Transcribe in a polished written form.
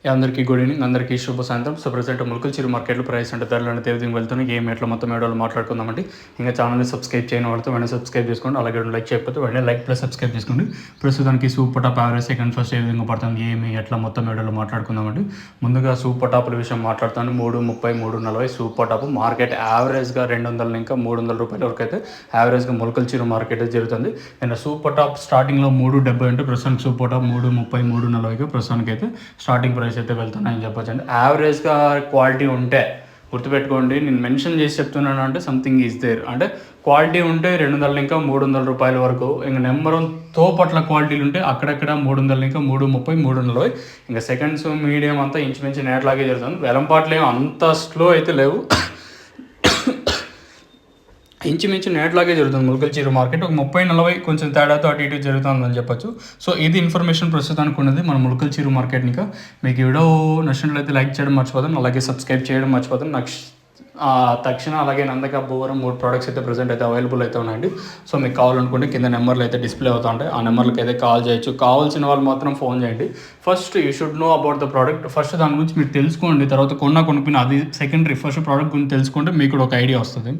అందరికీ good evening, అందరికీ శుభ సాయంత్రం. సో ప్రజెంట్ ములకల్చిరు మార్కెట్లో ప్రైస్ అంటే ధరలు అంటే తేదీ వెళ్తున్నాయి. ఏం ఎట్లా మొత్తం ఏడోళ్ళు మాట్లాడుకుందామండి. ఇంకా ఛానల్ని సబ్స్క్రైబ్ చేయని వాళ్ళతో వెంటనే సబ్స్క్రైబ్ చేసుకోండి. అలాగే లైక్ చేయకపోతే వెంటనే లైక్ ప్లస్ సబ్స్క్రైబ్ చేసుకోండి. ప్రస్తుతానికి super top average second first ఏ విధంగా పడుతుంది, ఏమి ఎట్లా మొత్తం ఏడోళ్ళు మాట్లాడుకుందామండి. ముందుగా సూపర్ టాప్ల విషయం మాట్లాడుతాను. 3.30, 3.40 సూపర్ టాప్ మార్కెట్ యావరేజ్గా 200 ఇంకా 300 రూపాయల వరకు అయితే యావరేజ్గా ములకల్చిరు మార్కెట్ జరుగుతుంది. నేను సూపర్ టాప్ స్టార్టింగ్లో 3.70 అంటే ప్రస్తుతానికి సూపర్ టాప్ 3.30, 3.40 ప్రస్తుతానికి అయితే స్టార్టింగ్ ప్రైస్ అయితే వెళ్తున్నాయని చెప్పొచ్చు అండి. యావరేజ్గా క్వాలిటీ ఉంటే గుర్తుపెట్టుకోండి, నేను మెన్షన్ చేసి చెప్తున్నాను అంటే సంథింగ్ ఈజ్ దేర్. అంటే క్వాలిటీ ఉంటే 200 ఇంకా 300 రూపాయల వరకు, ఇంకా నెంబర్ తోపట్ల క్వాలిటీలు ఉంటే అక్కడక్కడ 300 ఇంకా 3.30, 3.40. ఇంకా సెకండ్స్ మీడియం అంతా ఇంచుమించు నేట్లాగే జరుగుతుంది. వెలంపాట్లు ఏమి అంత స్లో అయితే లేవు, ఇంచుమించు నేట్లాగే జరుగుతుంది ములకల్చిరు మార్కెట్. ఒక 30-40 కొంచెం తేడాతో అటు ఇటు జరుగుతుందని చెప్పొచ్చు. సో ఇది ఇన్ఫర్మేషన్ ప్రస్తుతానికి ఉన్నది మన ములకల్చిరు మార్కెట్. ఇంకా మీకు వీడియో నచ్చినట్లయితే లైక్ చేయడం మర్చిపోతాను, అలాగే సబ్స్క్రైబ్ చేయడం మర్చిపోతాను. తక్షణ అలాగే నందక బోరం 3 ప్రోడక్ట్స్ అయితే ప్రజెంట్ అయితే అవైలబుల్ అయితే ఉన్నాయండి. సో మీకు కావాలనుకుంటే కింద నెంబర్లు అయితే డిస్ప్లే అవుతూ ఉంటాయి, ఆ నెంబర్లకి అయితే కాల్ చేయొచ్చు. కావాల్సిన వాళ్ళు మాత్రం ఫోన్ చేయండి. First you should know about the product. First దాని గురించి మీరు తెలుసుకోండి, తర్వాత కొనుక్కుని అది సెకండరీ. ఫస్ట్ ప్రోడక్ట్ గురించి తెలుసుకుంటే మీకు కూడా ఒక ఐడియా వస్తుంది.